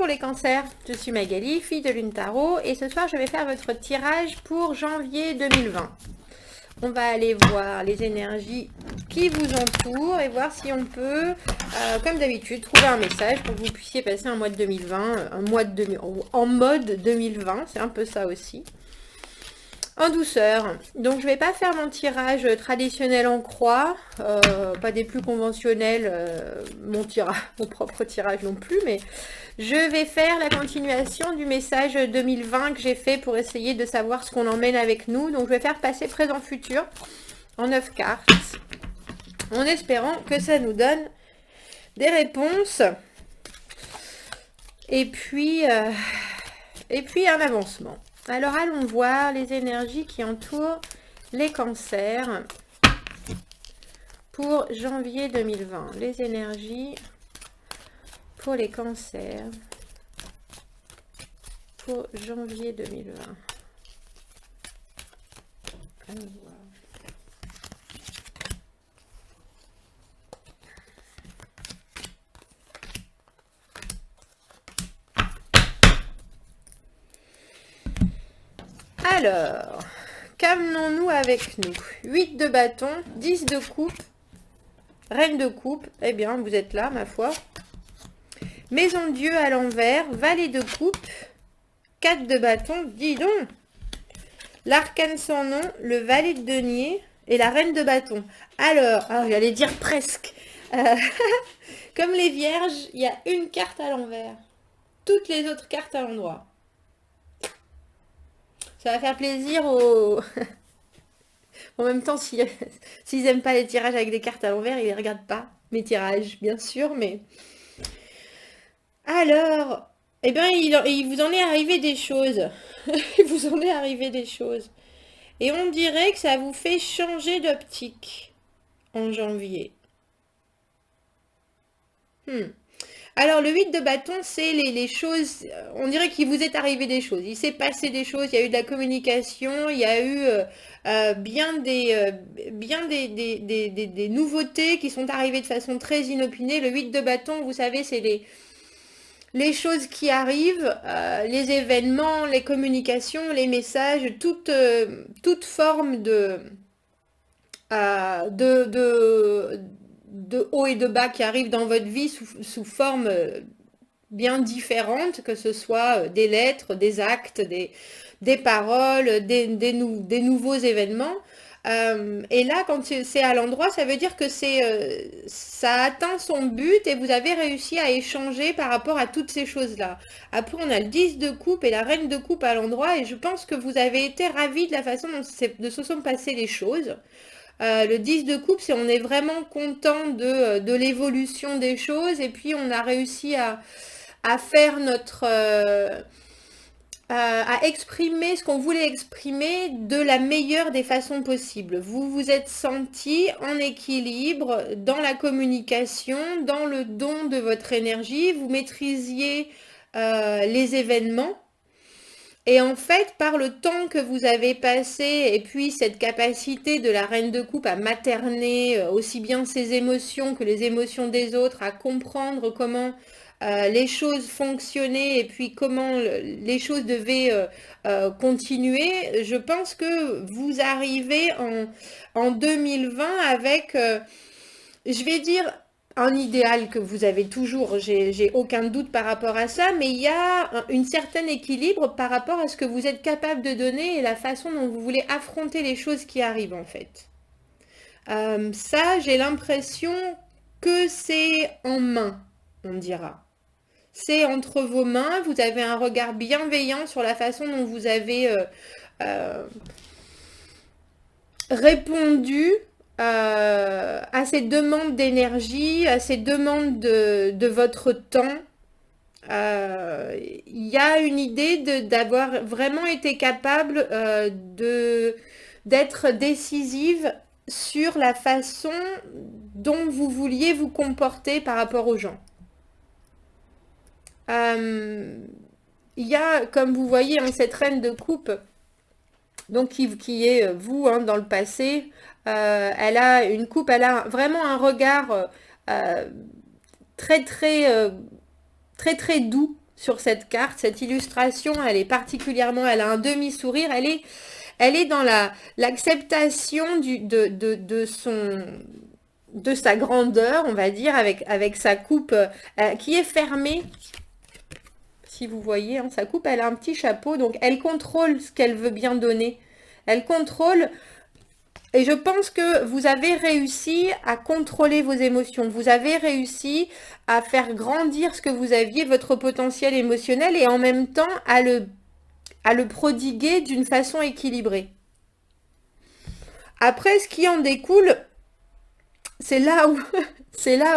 Bonjour les cancers, je suis Magali, fille de Lune Tarot, et ce soir je vais faire votre tirage pour janvier 2020. On va aller voir les énergies qui vous entourent et voir si on peut, comme d'habitude, trouver un message pour que vous puissiez passer un mois de 2020, en mode 2020, c'est un peu ça aussi. En douceur. Donc je vais pas faire mon tirage traditionnel en croix, pas des plus conventionnels, mon propre tirage non plus, mais je vais faire la continuation du message 2020 que j'ai fait pour essayer de savoir ce qu'on emmène avec nous. Donc je vais faire passé, présent, futur en 9 cartes, en espérant que ça nous donne des réponses et puis un avancement. Alors allons voir les énergies qui entourent les cancers pour janvier 2020. Les énergies pour les cancers pour janvier 2020. Allons voir. Alors, qu'amenons-nous avec nous? 8 de bâton, 10 de coupe, reine de coupe, eh bien, vous êtes là, ma foi. Maison de Dieu à l'envers, valet de coupe, 4 de bâton, dis donc. L'arcane sans nom, le valet de denier et la reine de bâton. Alors j'allais dire presque. Comme les vierges, il y a une carte à l'envers. Toutes les autres cartes à l'endroit. Ça va faire plaisir aux... En même temps, s'ils n'aiment pas les tirages avec des cartes à l'envers, ils ne regardent pas mes tirages, bien sûr, mais... Alors, eh bien, il vous en est arrivé des choses. Il vous en est arrivé des choses. Et on dirait que ça vous fait changer d'optique en janvier. Alors, le 8 de bâton, c'est les choses... On dirait qu'il vous est arrivé des choses. Il s'est passé des choses, il y a eu de la communication, il y a eu bien des nouveautés qui sont arrivées de façon très inopinée. Le 8 de bâton, vous savez, c'est les choses qui arrivent, les événements, les communications, les messages, toute forme de haut et de bas qui arrivent dans votre vie sous forme bien différente, que ce soit des lettres, des actes, des paroles, des nouveaux événements. Et là, quand c'est à l'endroit, ça veut dire que ça a atteint son but et vous avez réussi à échanger par rapport à toutes ces choses-là. Après, on a le 10 de coupe et la reine de coupe à l'endroit et je pense que vous avez été ravis de la façon dont se sont passées les choses. Le 10 de coupe, c'est on est vraiment content de l'évolution des choses et puis on a réussi à faire à exprimer ce qu'on voulait exprimer de la meilleure des façons possibles. Vous vous êtes senti en équilibre dans la communication, dans le don de votre énergie, vous maîtrisiez les événements. Et en fait, par le temps que vous avez passé, et puis cette capacité de la reine de coupe à materner aussi bien ses émotions que les émotions des autres, à comprendre comment les choses fonctionnaient et puis comment les choses devaient continuer, je pense que vous arrivez en 2020 avec, je vais dire, un idéal que vous avez toujours, j'ai aucun doute par rapport à ça, mais il y a une certaine équilibre par rapport à ce que vous êtes capable de donner et la façon dont vous voulez affronter les choses qui arrivent en fait. Ça, j'ai l'impression que c'est en main, on dira. C'est entre vos mains, vous avez un regard bienveillant sur la façon dont vous avez répondu à ces demandes d'énergie, à ces demandes de votre temps. Il y a une idée d'avoir vraiment été capable d'être décisive sur la façon dont vous vouliez vous comporter par rapport aux gens. Il y a, comme vous voyez, cette reine de coupe, donc qui est vous dans le passé, elle a une coupe, elle a vraiment un regard très très très très doux sur cette carte. Cette illustration, elle est particulièrement, elle a un demi-sourire, elle est dans l'acceptation de sa grandeur, on va dire, avec sa coupe qui est fermée. Si vous voyez, hein, sa coupe, elle a un petit chapeau, donc elle contrôle ce qu'elle veut bien donner. Elle contrôle, et je pense que vous avez réussi à contrôler vos émotions. Vous avez réussi à faire grandir ce que vous aviez, votre potentiel émotionnel, et en même temps à le prodiguer d'une façon équilibrée. Après, ce qui en découle, c'est là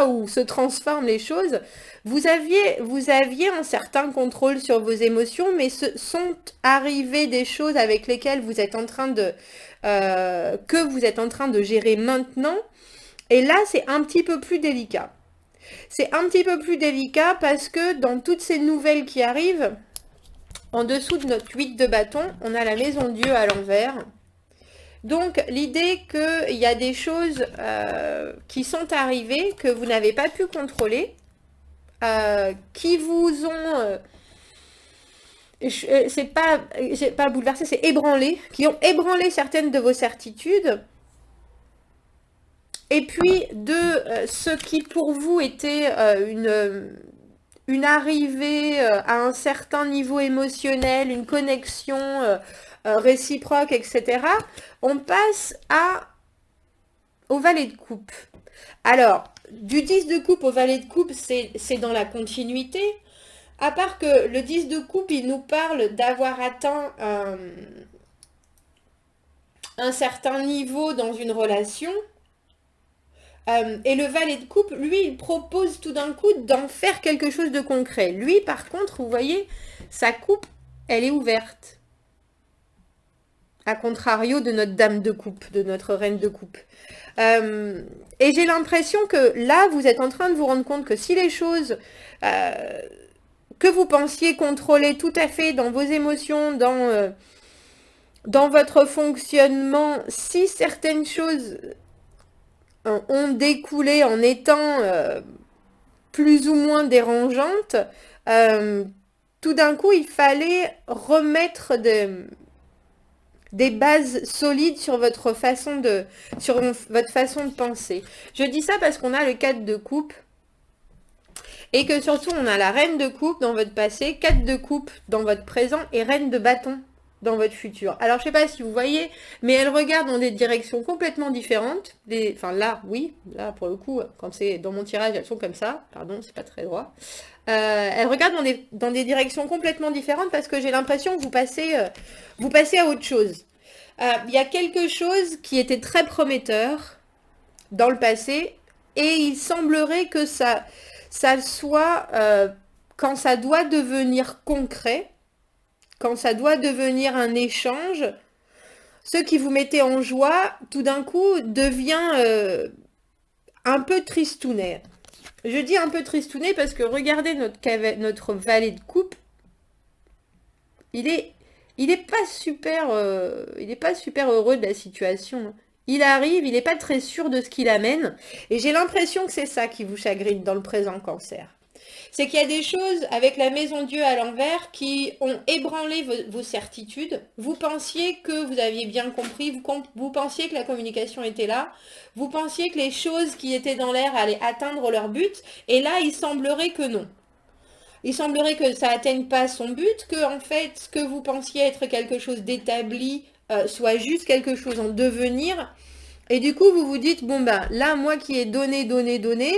où se transforment les choses. Vous aviez un certain contrôle sur vos émotions, mais sont arrivées des choses avec lesquelles vous êtes en train que vous êtes en train de gérer maintenant. Et là, c'est un petit peu plus délicat. C'est un petit peu plus délicat parce que dans toutes ces nouvelles qui arrivent, en dessous de notre 8 de bâton, on a la maison Dieu à l'envers. Donc, l'idée qu'il y a des choses qui sont arrivées, que vous n'avez pas pu contrôler, qui vous ont... c'est pas bouleversé, c'est ébranlé, qui ont ébranlé certaines de vos certitudes. Et puis, ce qui pour vous était une arrivée à un certain niveau émotionnel, une connexion réciproque, etc., on passe au valet de coupe. Alors, du 10 de coupe au valet de coupe, c'est dans la continuité, à part que le 10 de coupe, il nous parle d'avoir atteint un certain niveau dans une relation, et le valet de coupe, lui, il propose tout d'un coup d'en faire quelque chose de concret. Lui, par contre, vous voyez, sa coupe, elle est ouverte. À contrario de notre dame de coupe, de notre reine de coupe. Et j'ai l'impression que là, vous êtes en train de vous rendre compte que si les choses que vous pensiez contrôler tout à fait dans vos émotions, dans votre fonctionnement, si certaines choses ont découlé en étant plus ou moins dérangeantes, tout d'un coup, il fallait remettre des bases solides sur votre façon de penser. Je dis ça parce qu'on a le 4 de coupe et que surtout on a la reine de coupe dans votre passé, 4 de coupe dans votre présent et reine de bâton dans votre futur. Alors je sais pas si vous voyez, mais elles regardent dans des directions complètement différentes. Enfin là, oui, là pour le coup, quand c'est dans mon tirage, elles sont comme ça. Pardon, c'est pas très droit. Elles regardent dans des directions complètement différentes parce que j'ai l'impression que vous passez à autre chose. Il y a quelque chose qui était très prometteur dans le passé et il semblerait que ça soit, quand ça doit devenir concret, quand ça doit devenir un échange, ce qui vous mettait en joie, tout d'un coup, devient un peu tristounet. Je dis un peu tristounet parce que regardez notre valet de coupe, il est pas super heureux de la situation. Il arrive, il n'est pas très sûr de ce qu'il amène. Et j'ai l'impression que c'est ça qui vous chagrine dans le présent cancer. C'est qu'il y a des choses avec la maison Dieu à l'envers qui ont ébranlé vos certitudes. Vous pensiez que vous aviez bien compris, vous pensiez que la communication était là, vous pensiez que les choses qui étaient dans l'air allaient atteindre leur but, et là, il semblerait que non. Il semblerait que ça n'atteigne pas son but, que en fait, ce que vous pensiez être quelque chose d'établi soit juste quelque chose en devenir. Et du coup, vous vous dites, bon ben, là, moi qui ai donné,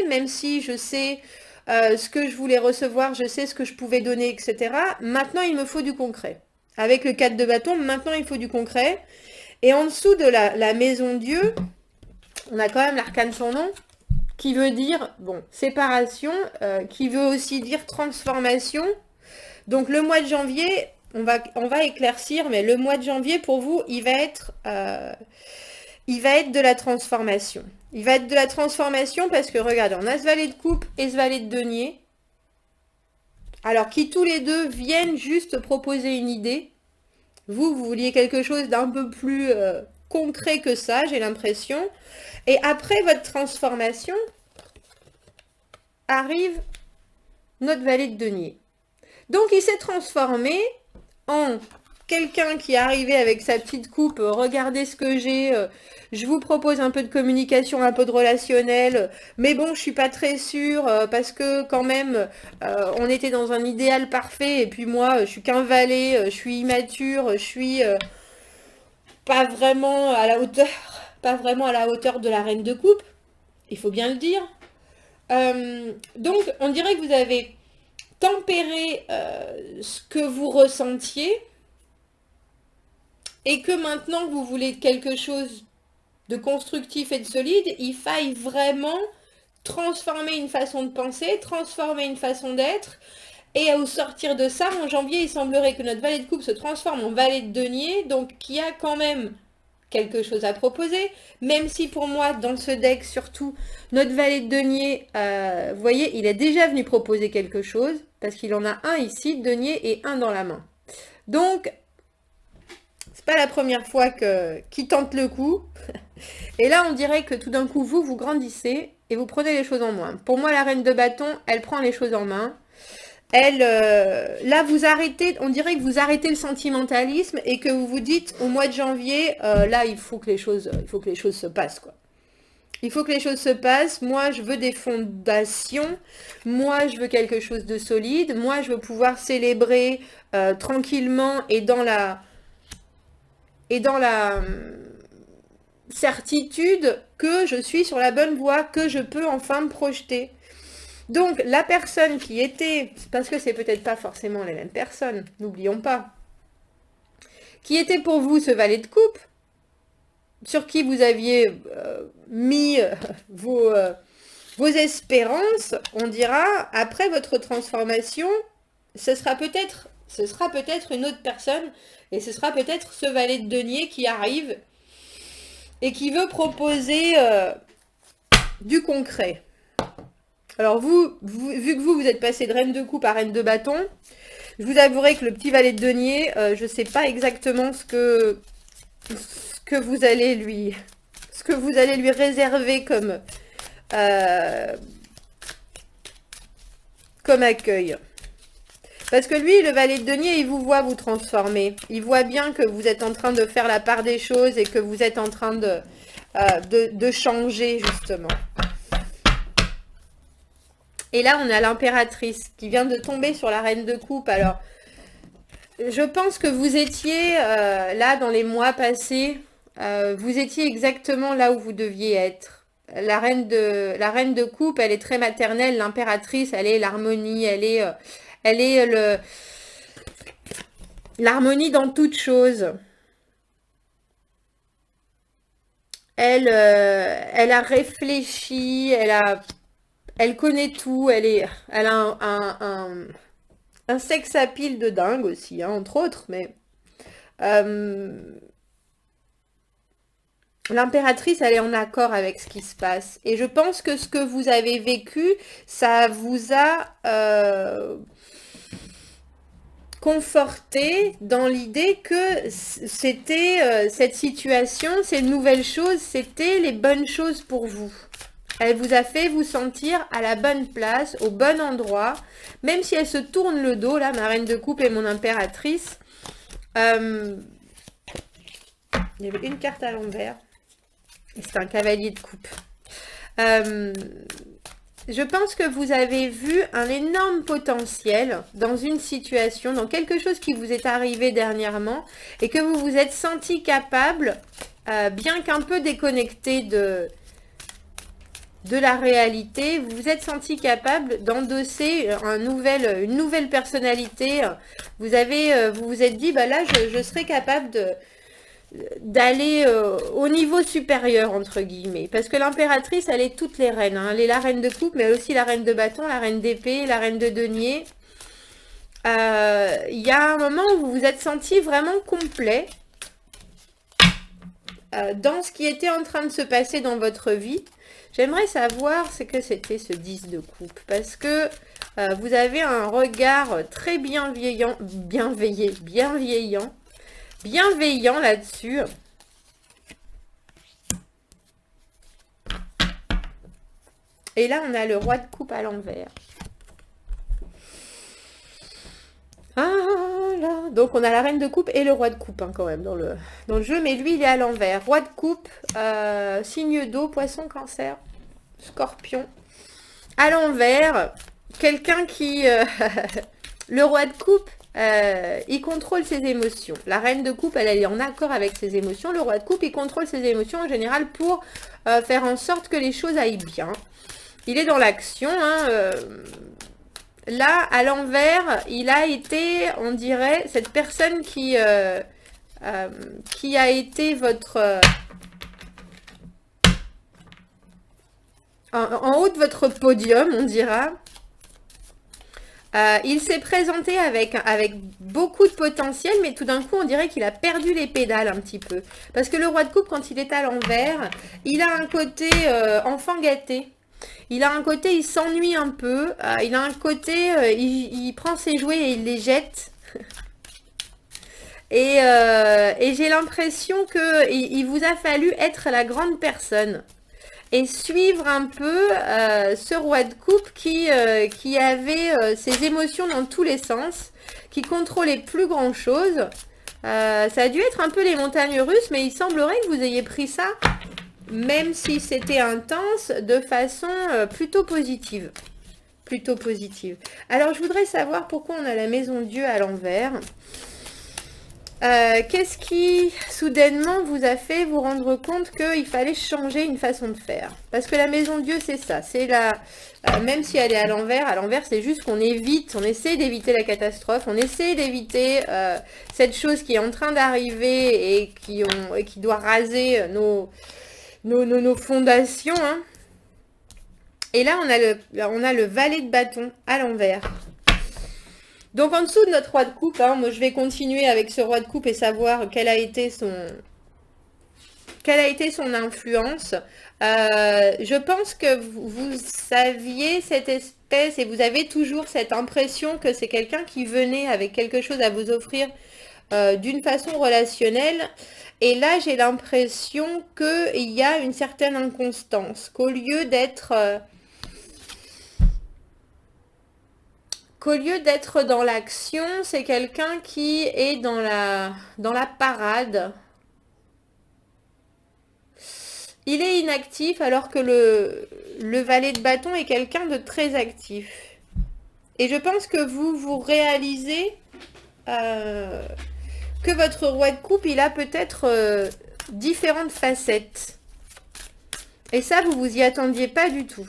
même si je sais ce que je voulais recevoir, je sais ce que je pouvais donner, etc. Maintenant, il me faut du concret. Avec le 4 de bâton, maintenant, il faut du concret. Et en dessous de la maison Dieu, on a quand même l'arcane sans nom, qui veut dire, bon, séparation, qui veut aussi dire transformation. Donc le mois de janvier, on va éclaircir, mais le mois de janvier, pour vous, il va être de la transformation. Il va être de la transformation parce que, regardez, on a ce valet de coupe et ce valet de denier, alors qui tous les deux viennent juste proposer une idée. Vous vouliez quelque chose d'un peu plus concret que ça, j'ai l'impression. Et après votre transformation, arrive notre valet de denier. Donc, il s'est transformé en quelqu'un qui est arrivé avec sa petite coupe, regardez ce que j'ai, je vous propose un peu de communication, un peu de relationnel, mais bon, je suis pas très sûre, parce que quand même, on était dans un idéal parfait, et puis moi, je suis qu'un valet, je suis immature, je suis pas vraiment à la hauteur, pas vraiment à la hauteur de la reine de coupe, il faut bien le dire. Donc, on dirait que vous avez tempéré ce que vous ressentiez, et que maintenant vous voulez quelque chose de constructif et de solide, il faille vraiment transformer une façon de penser, transformer une façon d'être, et au sortir de ça, en janvier, il semblerait que notre valet de coupe se transforme en valet de denier, donc qui a quand même quelque chose à proposer, même si pour moi, dans ce deck, surtout, notre valet de denier, vous voyez, il est déjà venu proposer quelque chose, parce qu'il en a un ici, denier, et un dans la main. Donc, c'est pas la première fois qu'il tente le coup. Et là, on dirait que tout d'un coup, vous grandissez et vous prenez les choses en main. Pour moi, la reine de bâton, elle prend les choses en main. Elle, là, vous arrêtez, on dirait que vous arrêtez le sentimentalisme et que vous vous dites, au mois de janvier, là, il faut que les choses se passent, quoi. Il faut que les choses se passent. Moi, je veux des fondations. Moi, je veux quelque chose de solide. Moi, je veux pouvoir célébrer tranquillement et dans la certitude que je suis sur la bonne voie, que je peux enfin me projeter. Donc, la personne qui était, parce que c'est peut-être pas forcément les mêmes personnes, n'oublions pas, qui était pour vous ce valet de coupe, sur qui vous aviez mis vos espérances, on dira, après votre transformation, ce sera peut-être une autre personne, et ce sera peut-être ce valet de denier qui arrive et qui veut proposer du concret. Alors vu que vous êtes passé de reine de coupe à reine de bâton, je vous avouerai que le petit valet de denier, je ne sais pas exactement ce que vous allez lui réserver comme accueil. Parce que lui, le valet de denier, il vous voit vous transformer. Il voit bien que vous êtes en train de faire la part des choses et que vous êtes en train de changer, justement. Et là, on a l'impératrice qui vient de tomber sur la reine de coupe. Alors, je pense que vous étiez là dans les mois passés. Vous étiez exactement là où vous deviez être. La reine de coupe, elle est très maternelle. L'impératrice, elle est l'harmonie. Elle est l'harmonie dans toute chose. Elle a réfléchi, elle connaît tout, elle a un sex appeal de dingue aussi, hein, entre autres, mais l'impératrice, elle est en accord avec ce qui se passe. Et je pense que ce que vous avez vécu, ça vous a conforté dans l'idée que c'était cette situation, ces nouvelles choses, c'était les bonnes choses pour vous. Elle vous a fait vous sentir à la bonne place, au bon endroit, même si elle se tourne le dos, là, ma reine de coupe et mon impératrice. Il y avait une carte à l'envers, et c'est un cavalier de coupe. Je pense que vous avez vu un énorme potentiel dans une situation, dans quelque chose qui vous est arrivé dernièrement, et que vous vous êtes senti capable, bien qu'un peu déconnecté de la réalité, vous vous êtes senti capable d'endosser une nouvelle personnalité. Vous vous êtes dit, bah là, je serai capable d'aller au niveau supérieur, entre guillemets. Parce que l'impératrice, elle est toutes les reines. Hein. Elle est la reine de coupe, mais elle est aussi la reine de bâton, la reine d'épée, la reine de denier. Il y a un moment où vous vous êtes senti vraiment complet dans ce qui était en train de se passer dans votre vie. J'aimerais savoir ce que c'était ce 10 de coupe, parce que vous avez un regard très bienveillant là-dessus. Et là, on a le roi de coupe à l'envers. là. Donc on a la reine de coupe et le roi de coupe hein, quand même dans le jeu. Mais lui, il est à l'envers. Roi de coupe, signe d'eau, poisson, cancer, scorpion. À l'envers, quelqu'un qui... le roi de coupe, il contrôle ses émotions. La reine de coupe, elle est en accord avec ses émotions. Le roi de coupe, il contrôle ses émotions en général pour faire en sorte que les choses aillent bien. Il est dans l'action. Hein, là, à l'envers, il a été, on dirait, cette personne qui a été votre... en haut de votre podium, on dira. Il s'est présenté avec beaucoup de potentiel, mais tout d'un coup, on dirait qu'il a perdu les pédales un petit peu. Parce que le roi de coupe, quand il est à l'envers, il a un côté enfant gâté. Il a un côté, il s'ennuie un peu. Il a un côté, il prend ses jouets et il les jette. Et j'ai l'impression qu'il vous a fallu être la grande personne. Et suivre un peu ce roi de coupe qui avait ses émotions dans tous les sens, qui contrôlait plus grand chose. Ça a dû être un peu les montagnes russes, mais il semblerait que vous ayez pris ça, même si c'était intense, de façon plutôt positive. Plutôt positive. Alors je voudrais savoir pourquoi on a la maison Dieu à l'envers. Qu'est-ce qui, soudainement, vous a fait vous rendre compte qu'il fallait changer une façon de faire? Parce que la maison Dieu, c'est ça. C'est la... même si elle est à l'envers, c'est juste qu'on évite, on essaie d'éviter la catastrophe, on essaie d'éviter cette chose qui est en train d'arriver et qui doit raser nos fondations. Hein. Et là, on a le valet de bâton à l'envers. Donc en dessous de notre roi de coupe, hein, moi je vais continuer avec ce roi de coupe et savoir quelle a été son influence. Je pense que vous saviez cette espèce et vous avez toujours cette impression que c'est quelqu'un qui venait avec quelque chose à vous offrir d'une façon relationnelle. Et là j'ai l'impression qu'il y a une certaine inconstance, qu'au lieu d'être... dans l'action, c'est quelqu'un qui est dans la parade. Il est inactif alors que le valet de bâton est quelqu'un de très actif. Et je pense que vous réalisez que votre roi de coupe, il a peut-être différentes facettes. Et ça, vous vous y attendiez pas du tout.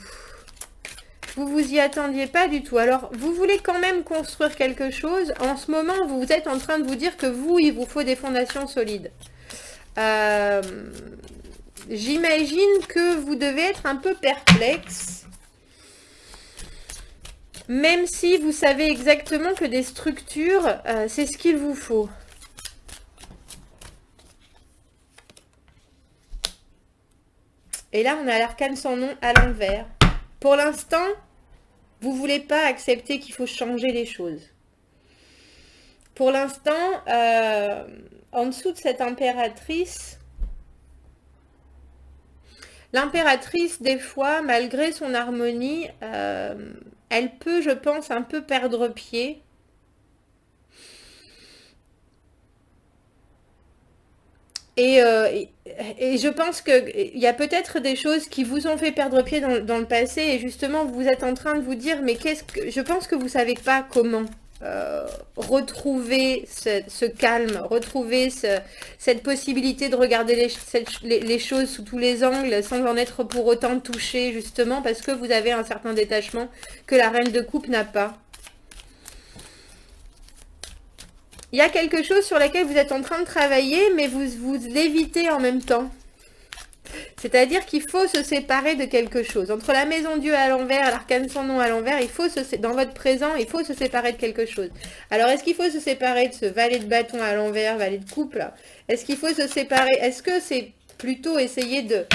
Vous vous y attendiez pas du tout. Alors, vous voulez quand même construire quelque chose. En ce moment, vous êtes en train de vous dire que il vous faut des fondations solides. J'imagine que vous devez être un peu perplexe. Même si vous savez exactement que des structures, c'est ce qu'il vous faut. Et là, on a l'arcane sans nom à l'envers. Pour l'instant... vous ne voulez pas accepter qu'il faut changer les choses. Pour l'instant, en dessous de cette impératrice, l'impératrice, des fois, malgré son harmonie, elle peut, je pense, un peu perdre pied. Et je pense qu'il y a peut-être des choses qui vous ont fait perdre pied dans le passé. Et justement, vous êtes en train de vous dire, mais je pense que vous ne savez pas comment retrouver ce calme, retrouver cette possibilité de regarder les choses sous tous les angles sans en être pour autant touché, justement, parce que vous avez un certain détachement que la reine de coupe n'a pas. Il y a quelque chose sur laquelle vous êtes en train de travailler, mais vous l'évitez en même temps. C'est-à-dire qu'il faut se séparer de quelque chose. Entre la maison Dieu à l'envers, l'arcane sans nom à l'envers, dans votre présent, il faut se séparer de quelque chose. Alors, est-ce qu'il faut se séparer de ce valet de bâton à l'envers, valet de coupe là? Est-ce qu'il faut se séparer? Est-ce que c'est plutôt essayer de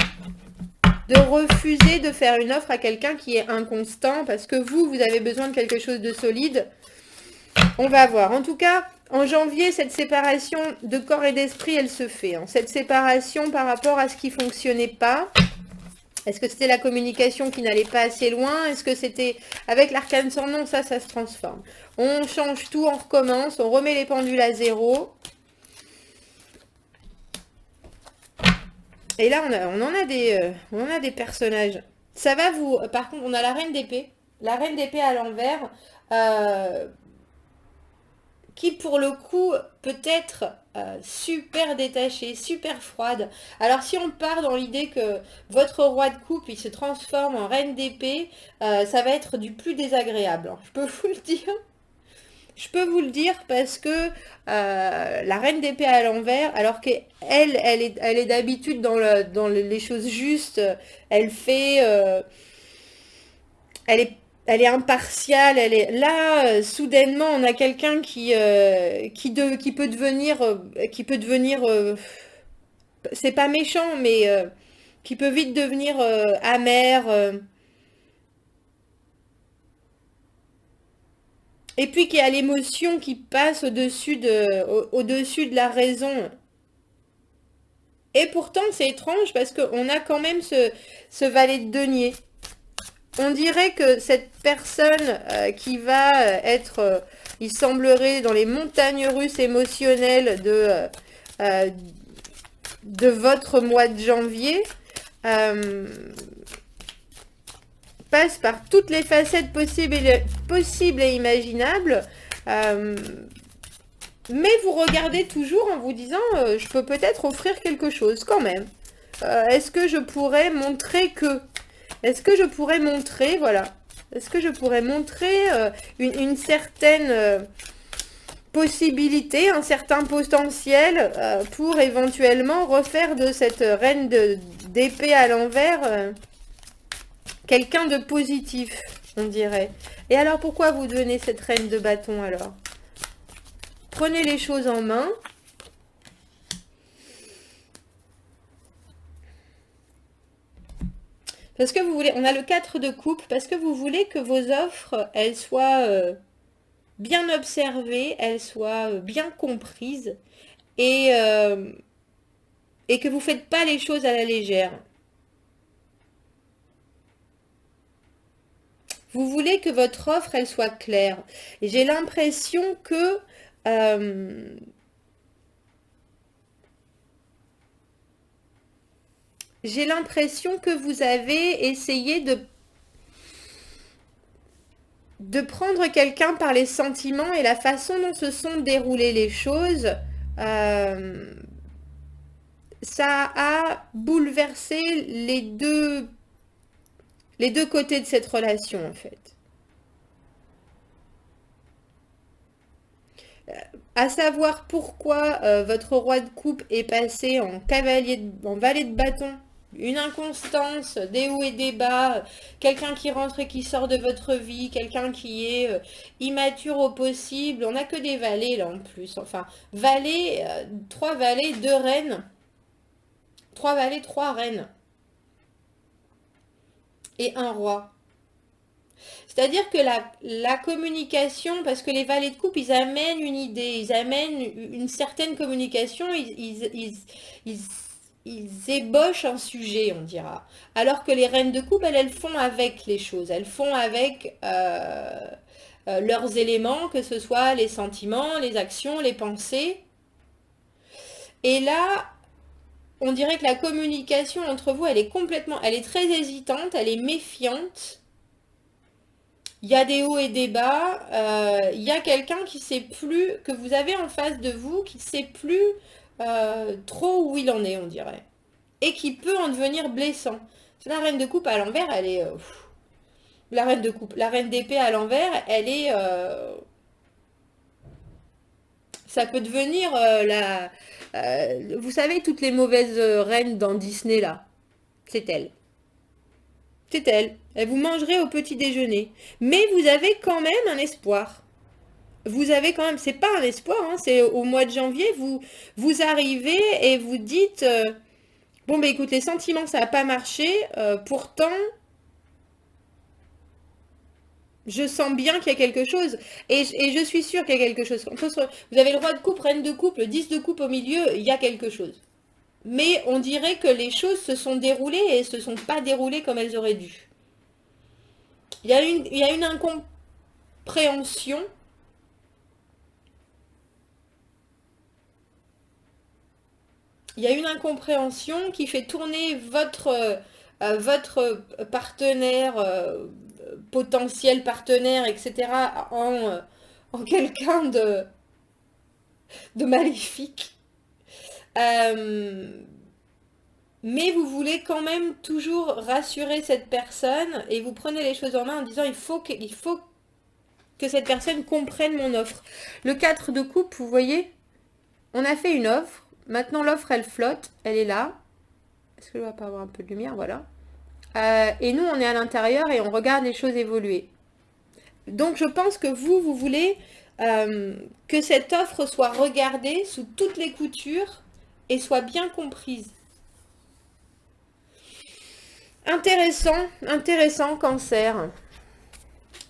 refuser de faire une offre à quelqu'un qui est inconstant parce que vous avez besoin de quelque chose de solide? On va voir. En tout cas, en janvier, cette séparation de corps et d'esprit, elle se fait. Hein. Cette séparation par rapport à ce qui ne fonctionnait pas. Est-ce que c'était la communication qui n'allait pas assez loin? Est-ce que c'était avec l'arcane sans nom? Ça se transforme. On change tout, on recommence, on remet les pendules à zéro. Et là, on en a des personnages. Ça va vous... Par contre, on a la reine d'épée. La reine d'épée à l'envers. Qui, pour le coup, peut être super détachée, super froide. Alors, si on part dans l'idée que votre roi de coupe, il se transforme en reine d'épée, ça va être du plus désagréable. Je peux vous le dire. Je peux vous le dire parce que la reine d'épée à l'envers, alors qu'elle, elle est d'habitude dans les choses justes, elle fait, elle est impartiale, elle est là. Soudainement, on a quelqu'un qui peut devenir, c'est pas méchant, mais qui peut vite devenir amer. Et puis qu'il y a l'émotion qui passe au-dessus de la raison. Et pourtant, c'est étrange parce qu'on a quand même ce valet de denier. On dirait que cette personne qui va il semblerait, dans les montagnes russes émotionnelles de votre mois de janvier, passe par toutes les facettes possibles et imaginables, mais vous regardez toujours en vous disant je peux peut-être offrir quelque chose quand même. Est-ce que je pourrais montrer que... Est-ce que je pourrais montrer, voilà, est-ce que je pourrais montrer une certaine possibilité, un certain potentiel pour éventuellement refaire de cette reine d'épée à l'envers quelqu'un de positif, on dirait. Et alors, pourquoi vous devenez cette reine de bâton, alors? Prenez les choses en main. Parce que vous voulez... On a le 4 de coupe. Parce que vous voulez que vos offres, elles soient bien observées, elles soient bien comprises. Et que vous ne faites pas les choses à la légère. Vous voulez que votre offre, elle soit claire. Et j'ai l'impression que vous avez essayé de prendre quelqu'un par les sentiments et la façon dont se sont déroulées les choses. Ça a bouleversé les deux côtés de cette relation, en fait. À savoir pourquoi votre roi de coupe est passé en valet de bâton, une inconstance, des hauts et des bas, quelqu'un qui rentre et qui sort de votre vie, quelqu'un qui est immature au possible. On n'a que des valets là en plus. Enfin, valets, 3 valets, 2 reines. 3 valets, 3 reines. Et un roi. C'est-à-dire que la communication, parce que les valets de coupe, ils amènent une idée, ils amènent une certaine communication, ils ébauchent un sujet, on dira. Alors que les reines de coupe, elles font avec les choses, elles font avec leurs éléments, que ce soit les sentiments, les actions, les pensées. Et là, on dirait que la communication entre vous, elle est très hésitante, elle est méfiante. Il y a des hauts et des bas. Il y a quelqu'un qui sait plus, que vous avez en face de vous, qui sait plus trop où il en est, on dirait. Et qui peut en devenir blessant. La reine de coupe à l'envers, elle est... la reine de coupe. La reine d'épée à l'envers, elle est... ça peut devenir vous savez, toutes les mauvaises reines dans Disney, là. C'est elle. C'est elle. Elle vous mangerait au petit déjeuner. Mais vous avez quand même un espoir. Vous avez quand même... C'est pas un espoir, hein, c'est au mois de janvier, vous arrivez et vous dites... bon, bah écoute, les sentiments, ça n'a pas marché. Pourtant... je sens bien qu'il y a quelque chose. Et je suis sûre qu'il y a quelque chose. Vous avez le roi de coupe, reine de coupe, le 10 de coupe au milieu, il y a quelque chose. mais on dirait que les choses se sont déroulées et ne se sont pas déroulées comme elles auraient dû. Il y a une incompréhension. Il y a une incompréhension qui fait tourner votre partenaire, potentiel partenaire, etc., en quelqu'un de maléfique. Euh, mais vous voulez quand même toujours rassurer cette personne et vous prenez les choses en main en disant il faut que cette personne comprenne mon offre. Le 4 de coupe, vous voyez, on a fait une offre. Maintenant, l'offre, elle flotte. Elle est là. Est-ce que je vais pas avoir un peu de lumière? Voilà. Et nous, on est à l'intérieur et on regarde les choses évoluer. Donc, je pense que vous voulez que cette offre soit regardée sous toutes les coutures et soit bien comprise. Intéressant, intéressant, Cancer.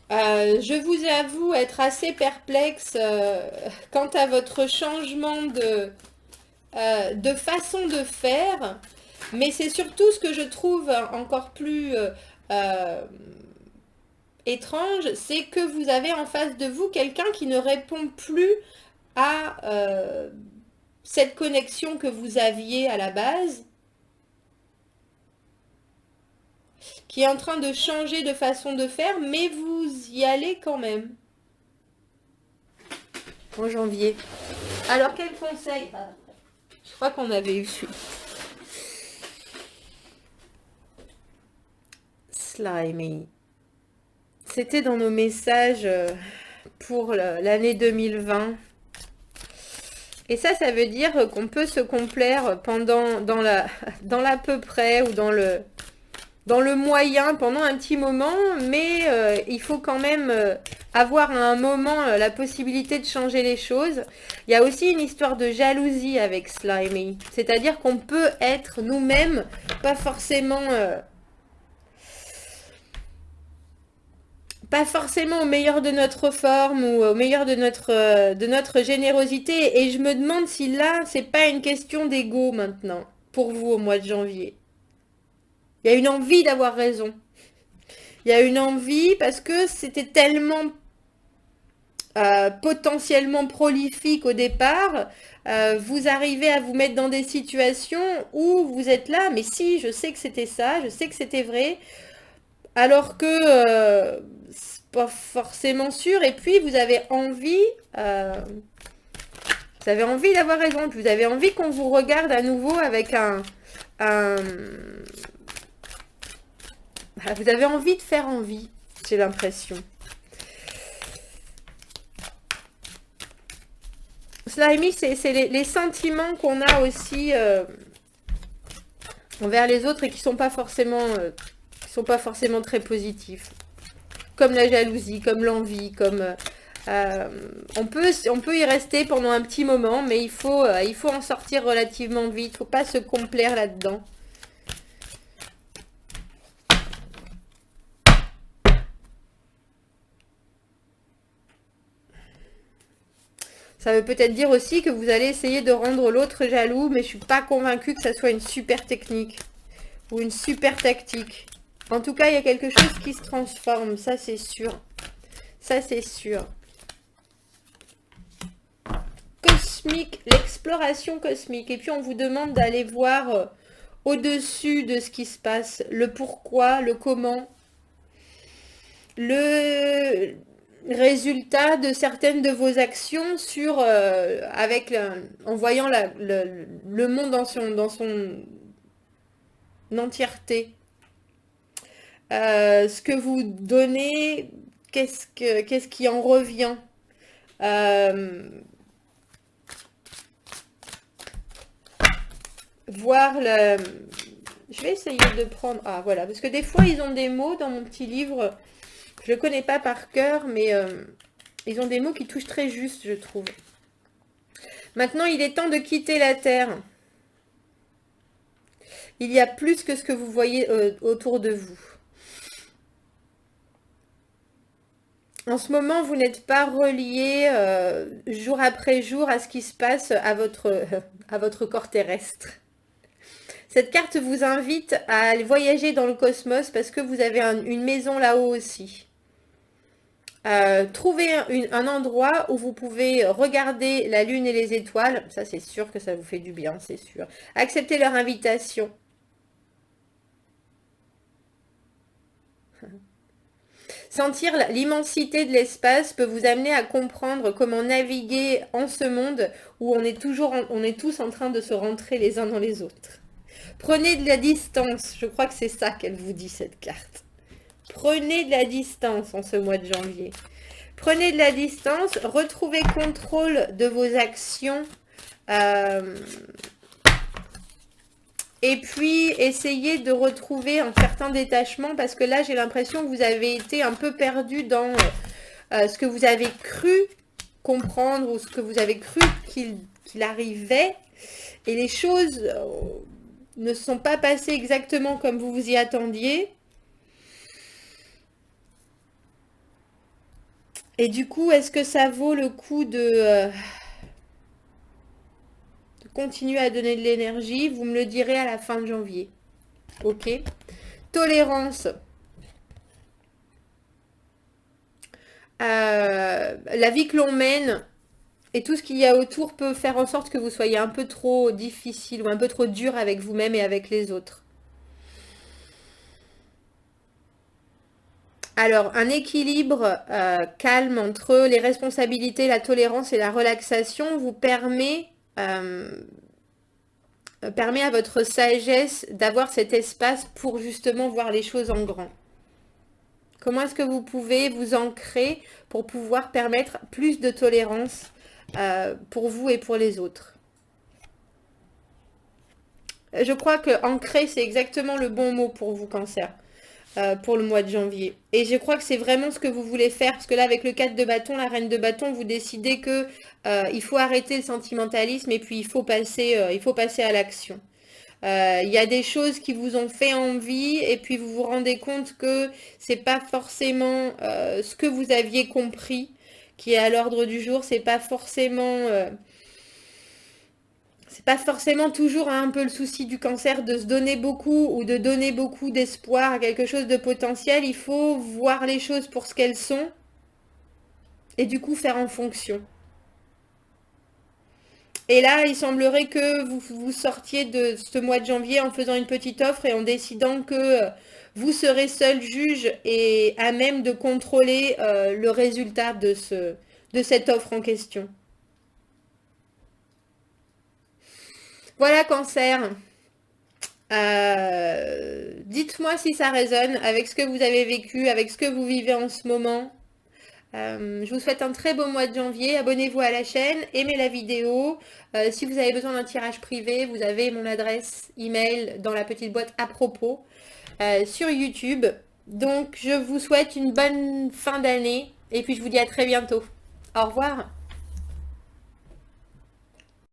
Je vous avoue être assez perplexe quant à votre changement de façon de faire, mais c'est surtout ce que je trouve encore plus étrange, c'est que vous avez en face de vous quelqu'un qui ne répond plus à cette connexion que vous aviez à la base, qui est en train de changer de façon de faire, mais vous y allez quand même. En janvier. Alors, quel conseil? Je crois qu'on avait eu celui. Slimy. C'était dans nos messages pour l'année 2020. Et ça veut dire qu'on peut se complaire dans l'à peu près ou dans le moyen pendant un petit moment, mais il faut quand même avoir à un moment la possibilité de changer les choses. Il y a aussi une histoire de jalousie avec Slimy. C'est-à-dire qu'on peut être nous-mêmes, pas forcément au meilleur de notre forme ou au meilleur de notre générosité. Et je me demande si là, c'est pas une question d'ego maintenant, pour vous au mois de janvier. Il y a une envie d'avoir raison. Il y a une envie parce que c'était tellement potentiellement prolifique au départ. Vous arrivez à vous mettre dans des situations où vous êtes là, mais si, je sais que c'était ça, je sais que c'était vrai, alors que c'est pas forcément sûr. Et puis vous avez envie d'avoir raison, vous avez envie qu'on vous regarde à nouveau avec vous avez envie de faire envie, j'ai l'impression. Slimy, c'est les sentiments qu'on a aussi envers les autres et qui sont pas forcément très positifs. Comme la jalousie, comme l'envie, comme on peut y rester pendant un petit moment, mais il faut en sortir relativement vite. Il ne faut pas se complaire là-dedans. Ça veut peut-être dire aussi que vous allez essayer de rendre l'autre jaloux, mais je suis pas convaincue que ça soit une super technique ou une super tactique. En tout cas, il y a quelque chose qui se transforme, ça c'est sûr. Ça c'est sûr. Cosmique, l'exploration cosmique. Et puis on vous demande d'aller voir au-dessus de ce qui se passe, le pourquoi, le comment, le résultat de certaines de vos actions en voyant le monde dans son entièreté. Ce que vous donnez, qu'est-ce qui en revient? Voir le... Je vais essayer de prendre... Ah, voilà. Parce que des fois, ils ont des mots dans mon petit livre. Je ne le connais pas par cœur, mais ils ont des mots qui touchent très juste, je trouve. Maintenant, il est temps de quitter la Terre. Il y a plus que ce que vous voyez autour de vous. En ce moment, vous n'êtes pas relié jour après jour à ce qui se passe à votre corps terrestre. Cette carte vous invite à aller voyager dans le cosmos parce que vous avez une maison là-haut aussi. Trouvez un endroit où vous pouvez regarder la lune et les étoiles. Ça, c'est sûr que ça vous fait du bien, c'est sûr. Acceptez leur invitation. Sentir l'immensité de l'espace peut vous amener à comprendre comment naviguer en ce monde où on est tous en train de se rentrer les uns dans les autres. Prenez de la distance. Je crois que c'est ça qu'elle vous dit, cette carte. Prenez de la distance en ce mois de janvier. Prenez de la distance, retrouvez contrôle de vos actions. Et puis, essayez de retrouver un certain détachement parce que là, j'ai l'impression que vous avez été un peu perdu dans ce que vous avez cru comprendre ou ce que vous avez cru qu'il arrivait. Et les choses ne sont pas passées exactement comme vous vous y attendiez. Et du coup, est-ce que ça vaut le coup de continuer à donner de l'énergie? Vous me le direz à la fin de janvier. Ok. Tolérance. La vie que l'on mène et tout ce qu'il y a autour peut faire en sorte que vous soyez un peu trop difficile ou un peu trop dur avec vous-même et avec les autres. Alors, un équilibre calme entre les responsabilités, la tolérance et la relaxation vous permet à votre sagesse d'avoir cet espace pour justement voir les choses en grand. Comment est-ce que vous pouvez vous ancrer pour pouvoir permettre plus de tolérance pour vous et pour les autres? Je crois que ancrer, c'est exactement le bon mot pour vous, Cancer, pour le mois de janvier. Et je crois que c'est vraiment ce que vous voulez faire, parce que là, avec le 4 de bâton, la reine de bâton, vous décidez que il faut arrêter le sentimentalisme et puis il faut passer à l'action. Il y a des choses qui vous ont fait envie et puis vous vous rendez compte que c'est pas forcément ce que vous aviez compris qui est à l'ordre du jour. C'est pas forcément toujours un peu le souci du Cancer de se donner beaucoup ou de donner beaucoup d'espoir à quelque chose de potentiel. Il faut voir les choses pour ce qu'elles sont et du coup faire en fonction. Et là, il semblerait que vous sortiez de ce mois de janvier en faisant une petite offre et en décidant que vous serez seul juge et à même de contrôler le résultat de cette offre en question. Voilà, Cancer. Dites-moi si ça résonne avec ce que vous avez vécu, avec ce que vous vivez en ce moment. Je vous souhaite un très beau mois de janvier. Abonnez-vous à la chaîne, aimez la vidéo. Si vous avez besoin d'un tirage privé, vous avez mon adresse email dans la petite boîte à propos sur YouTube. Donc, je vous souhaite une bonne fin d'année et puis je vous dis à très bientôt. Au revoir.